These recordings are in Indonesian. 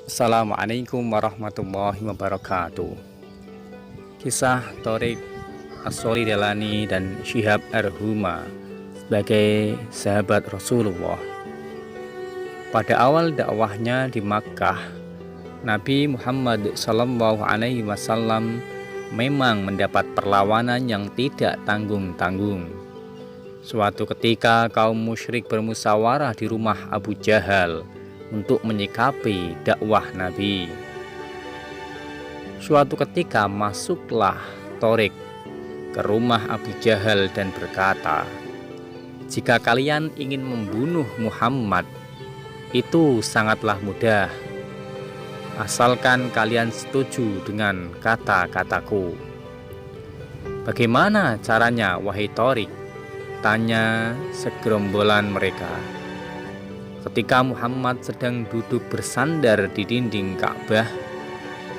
Assalamualaikum warahmatullahi wabarakatuh. Kisah Thoriq As-Sholih Dalani dan Syihab Ar-Huma sebagai sahabat Rasulullah. Pada awal dakwahnya di Makkah, Nabi Muhammad SAW memang mendapat perlawanan yang tidak tanggung-tanggung. Suatu ketika kaum musyrik bermusyawarah di rumah Abu Jahal untuk menyikapi dakwah Nabi. Suatu ketika masuklah Thoriq ke rumah Abu Jahal dan berkata, "Jika kalian ingin membunuh Muhammad, itu sangatlah mudah, asalkan kalian setuju dengan kata-kataku." "Bagaimana caranya, wahai Thoriq?" tanya segerombolan mereka. Ketika Muhammad sedang duduk bersandar di dinding Ka'bah,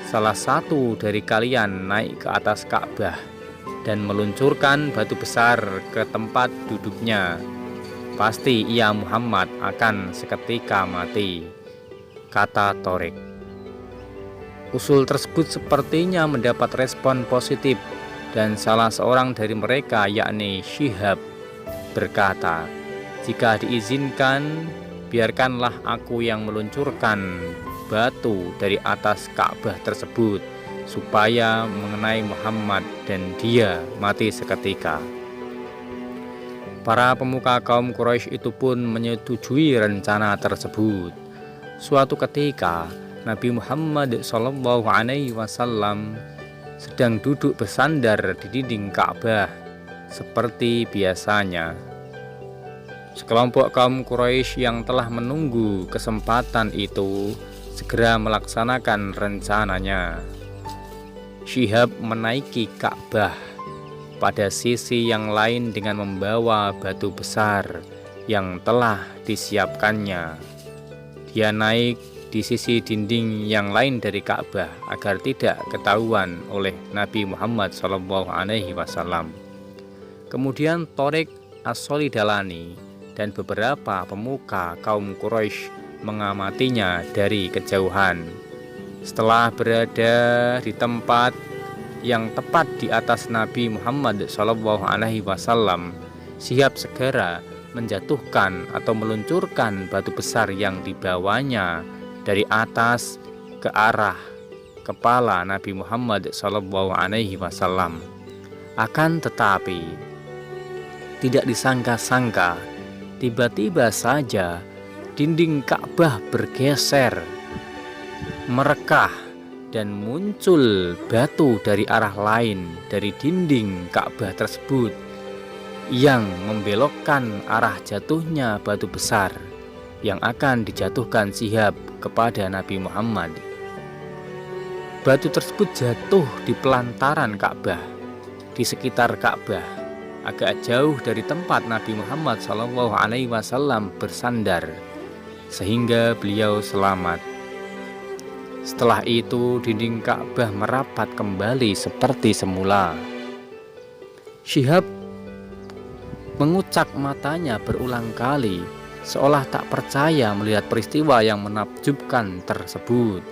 salah satu dari kalian naik ke atas Ka'bah dan meluncurkan batu besar ke tempat duduknya. Pasti ia Muhammad akan seketika mati, kata Thoriq. Usul tersebut sepertinya mendapat respon positif, dan salah seorang dari mereka, yakni Syihab, berkata, "Jika diizinkan, biarkanlah aku yang meluncurkan batu dari atas Ka'bah tersebut supaya mengenai Muhammad dan dia mati seketika." Para pemuka kaum Quraisy itu pun menyetujui rencana tersebut. Suatu ketika Nabi Muhammad SAW sedang duduk bersandar di dinding Ka'bah seperti biasanya. Sekelompok kaum Quraisy yang telah menunggu kesempatan itu segera melaksanakan rencananya. Syihab menaiki Ka'bah pada sisi yang lain dengan membawa batu besar yang telah disiapkannya. Dia naik di sisi dinding yang lain dari Ka'bah agar tidak ketahuan oleh Nabi Muhammad SAW. Kemudian Thoriq As-Sholih Dalani dan beberapa pemuka kaum Quraisy mengamatinya dari kejauhan. Setelah berada di tempat yang tepat di atas Nabi Muhammad SAW, Syihab segera menjatuhkan atau meluncurkan batu besar yang dibawanya dari atas ke arah kepala Nabi Muhammad SAW. Akan tetapi tidak disangka-sangka, tiba-tiba saja dinding Ka'bah bergeser, merekah, dan muncul batu dari arah lain dari dinding Ka'bah tersebut yang membelokkan arah jatuhnya batu besar yang akan dijatuhkan Syihab kepada Nabi Muhammad. Batu tersebut jatuh di pelantaran Ka'bah, di sekitar Ka'bah, agak jauh dari tempat Nabi Muhammad SAW bersandar, sehingga beliau selamat. Setelah itu dinding Ka'bah merapat kembali seperti semula. Syihab mengucak matanya berulang kali, seolah tak percaya melihat peristiwa yang menakjubkan tersebut.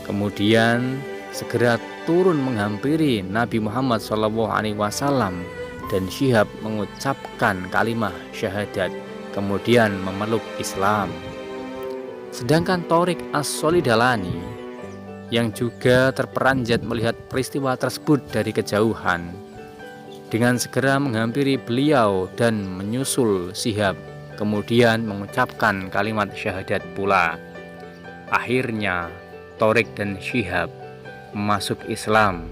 Kemudian segera turun menghampiri Nabi Muhammad SAW, dan Syihab mengucapkan kalimat syahadat, kemudian memeluk Islam. Sedangkan Thoriq As-Sholih Dalani yang juga terperanjat melihat peristiwa tersebut dari kejauhan, dengan segera menghampiri beliau dan menyusul Syihab, kemudian mengucapkan kalimat syahadat pula. Akhirnya Thoriq dan Syihab masuk Islam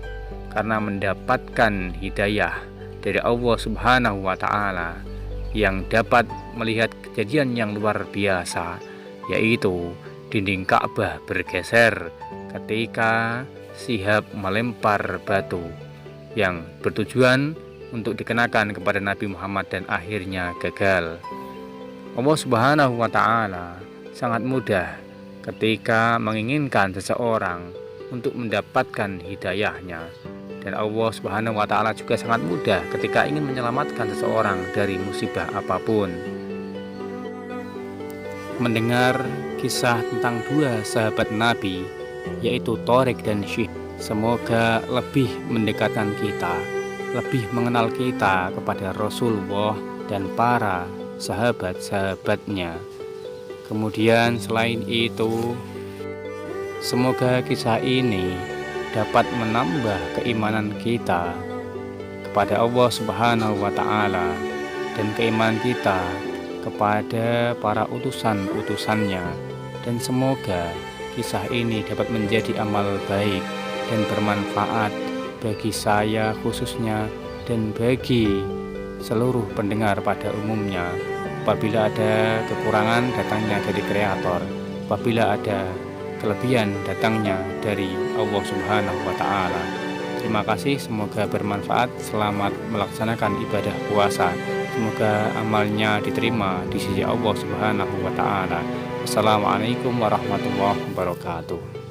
karena mendapatkan hidayah dari Allah Subhanahu wa Ta'ala yang dapat melihat kejadian yang luar biasa, yaitu dinding Ka'bah bergeser ketika Syihab melempar batu yang bertujuan untuk dikenakan kepada Nabi Muhammad dan akhirnya gagal. Allah Subhanahu wa Ta'ala sangat mudah ketika menginginkan seseorang untuk mendapatkan hidayahnya. Dan Allah Subhanahu wa Ta'ala juga sangat mudah ketika ingin menyelamatkan seseorang dari musibah apapun. Mendengar kisah tentang dua sahabat Nabi, yaitu Tharik dan Syih. Semoga lebih mendekatkan kita, lebih mengenal kita kepada Rasulullah dan para sahabat-sahabatnya. Kemudian selain itu, semoga kisah ini dapat menambah keimanan kita kepada Allah Subhanahu wa Ta'ala dan keimanan kita kepada para utusan-utusannya, dan semoga kisah ini dapat menjadi amal baik dan bermanfaat bagi saya khususnya dan bagi seluruh pendengar pada umumnya. Apabila ada kekurangan, datangnya dari kreator. Apabila ada kelebihan, datangnya dari Allah Subhanahu wa Ta'ala. Terima kasih, semoga bermanfaat. Selamat melaksanakan ibadah puasa. Semoga amalnya diterima di sisi Allah Subhanahu wa Ta'ala. Wassalamualaikum warahmatullahi wabarakatuh.